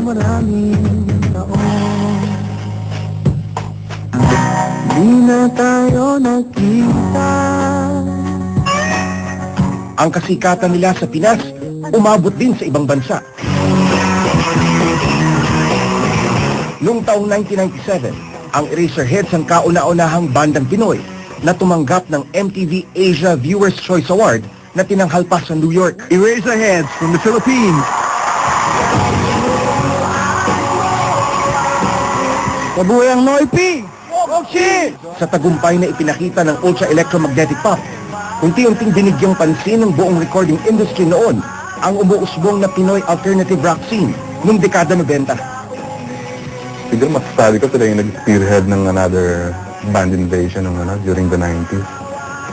maraming taon. Di na tayo nagkita. Ang kasikatan nila sa Pinas, umabot din sa ibang bansa. Noong taong 1997, ang Eraserheads ang kauna-unahang bandang Pinoy na tumanggap ng MTV Asia Viewers' Choice Award na tinanghal pa sa New York. Eraserheads from the Philippines. Mabuhay ang Noipi! Sa tagumpay na ipinakita ng ultra-electromagnetic pop, unti-unting binigyang pansin ng buong recording industry noon ang umuusbong na Pinoy alternative rock scene noong dekada 90. Siguro masasabi ko sila yung nag-spearhead ng another band invasion during the 90s.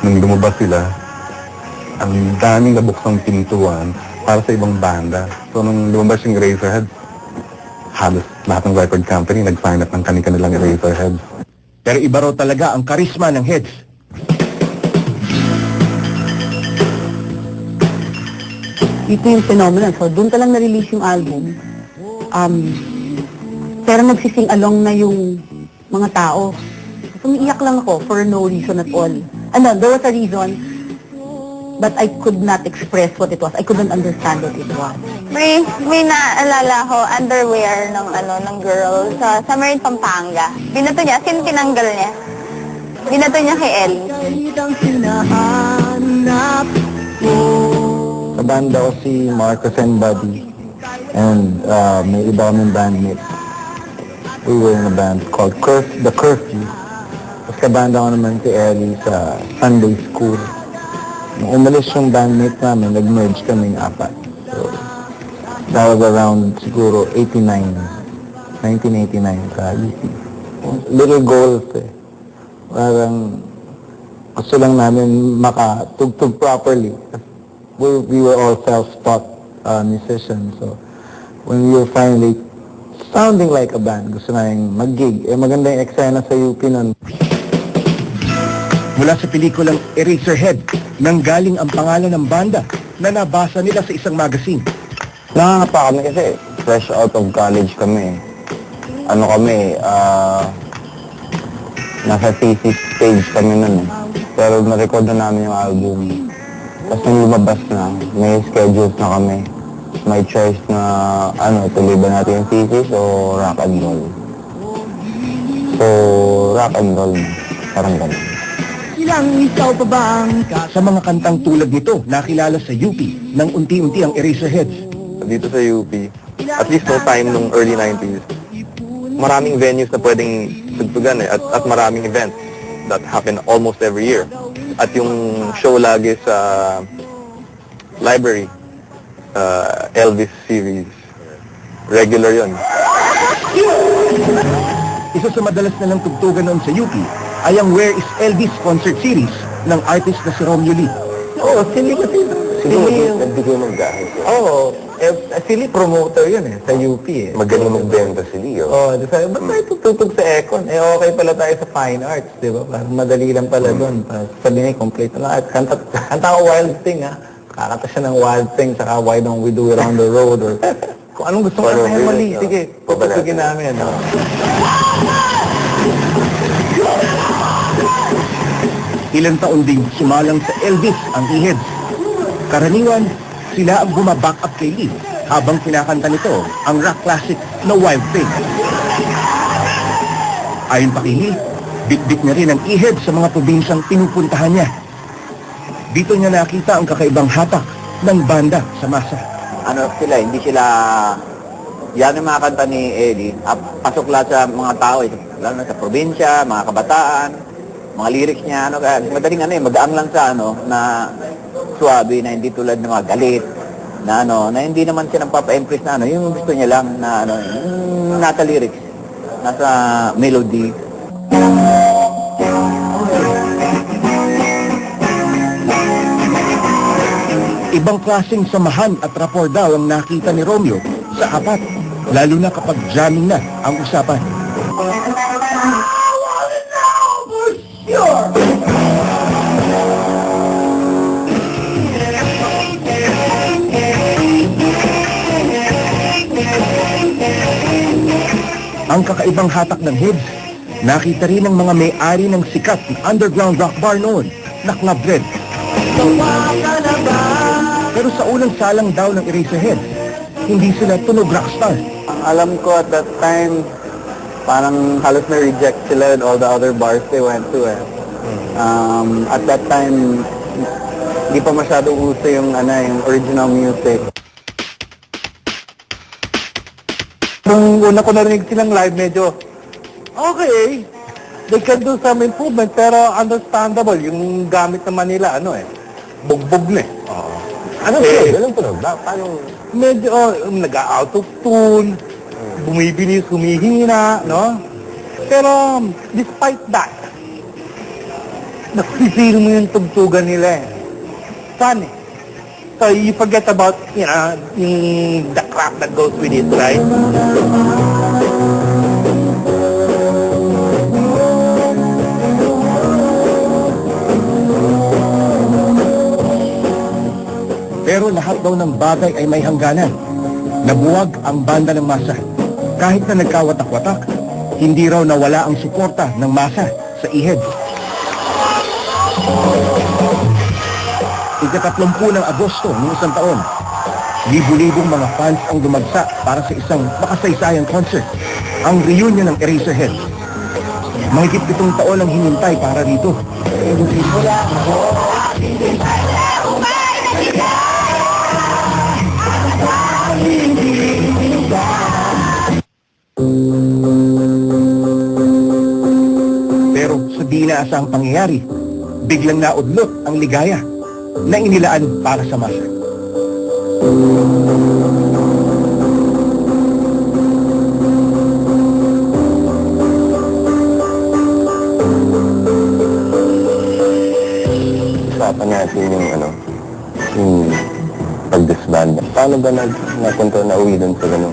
Nung lumabas sila, ang daming nabuksang pintuan para sa ibang banda. So nung lumabas yung Eraserheads, halos lahat ng record company nag-sign up ng kanilang Eraserheads. Pero iba raw talaga ang karisma ng Heads. Ito yung phenomenon. So, doon ka lang na-release yung album. Pero nagsising along na yung mga tao. So, umiiyak lang ako for no reason at all. There was a reason, but I could not express what it was. I couldn't understand what it was. May naalala ko, underwear ng girl sa Marine, Pampanga. Binato niya, tinanggal niya. Binato niya kay Ellie. Sa banda ko si Marcos and Buddy, and may iba kaming bandmates. We were in a band called The Curfew. Tapos kabanda ko naman si Ellie sa Sunday School. Nung umalis yung bandmate namin, nag-merge kaming apat. So, that was around siguro 1989 sa UP. Little goals Parang gusto lang namin makatugtog properly. We were all self-taught musicians. So when we were finally sounding like a band, gusto namin mag-gig. Maganda yung eksena sa UP nun. Mula sa pelikulang Eraserhead, nanggaling ang pangalan ng banda na nabasa nila sa isang magazine. Nakakapa kami kasi fresh out of college kami. Nasa thesis stage kami nun Pero na-record na namin yung album. Tapos nung lumabas na, may schedules na kami. May choice na, tuloy ba natin yung thesis o rock and roll? So, rock and roll na. Parang ganun. Ilang ikaw pa ba ang Sa mga kantang tulad nito, nakilala sa UP nang unti-unti ang Eraserheads. Dito sa UP, at least no time nung early 90s, maraming venues na pwedeng tugtugan at maraming events that happen almost every year. At yung show lagi sa library, Elvis series, regular yon. Isa sa madalas na lang tugtugan noon sa UP ay ang Where is Elvis concert series ng artist na si Romeo Lee. Oo, sili kasi. Sili nagbigay ng gahit. Oo. Sili promoter yun sa UP Magaling magbenta si Leo. Oo, sabi, ba't tayo tututog sa Econ? Okay pala tayo sa Fine Arts, di ba? Parang madali lang pala doon. Sabi niya, complete na lang. Kanta ko Wild Thing, Kakata siya ng Wild Thing, saka Why Don't We Do It On The Road, or kung anong gusto mo kantahin mali, sige, tutugin namin. Ilang taon ding sumalang sa Elvis ang Heads. Karaniwan, sila ang bumaback up kay Lee habang kinakanta nito ang rock classic na Wild Thing. Ayon pa kay Lee, bit-bit na rin ang Heads sa mga probinsyang pinupuntahan niya. Dito niya nakita ang kakaibang hatak ng banda sa masa. Hindi sila, yan ang mga kanta ni Eddie, pasok lahat sa mga tao, lalo na sa probinsya, mga kabataan, mga lyrics niya, madaling magaang lang sa na suwabe, na hindi tulad ng mga galit, na hindi naman siya nagpapa-impress na yung gusto niya lang na nasa lyrics, nasa melody. Ibang klaseng samahan at rapport daw ang nakita ni Romeo sa apat, lalo na kapag jamming na ang usapan. Ang kakaibang hatak ng Heads, nakita rin ng mga may-ari ng sikat na underground rock bar noon na Club Red. Pero sa unang salang daw ng Eraserheads, hindi sila tunog rockstar. Ang alam ko at that time, parang halos na-reject sila and all the other bars they went to eh. At that time, hindi pa masyadong uso yung original music. Nung una ko narinig silang live, medyo, okay, they can do some improvement, pero understandable. Yung gamit naman nila, bugbog na eh. Anong tunog? Paano? Medyo nag-out of tune, bumibilis, humihina, no? Pero despite that, nasisiro mo yung tugtugan nila eh. Fun eh. So you forget about, yung the crap that goes with it, right? Pero lahat daw ng bagay ay may hangganan. Nabuwag ang banda ng masa. Kahit na nagkawatak-watak, hindi raw nawala ang suporta ng masa sa Eheads. Ika-30 ng Agosto ng isang taon, libu-libong mga fans ang dumagsa para sa isang makasaysayang concert, ang reunion ng Eraserheads. Mahigit 7 taon ang hinintay para rito. Pero sa di inaasahang pangyayari, biglang naudlot ang ligaya na inilaan para sa masa. Usapan natin yung pag-disband. Paano ba napunta na uwi dun sa ganun?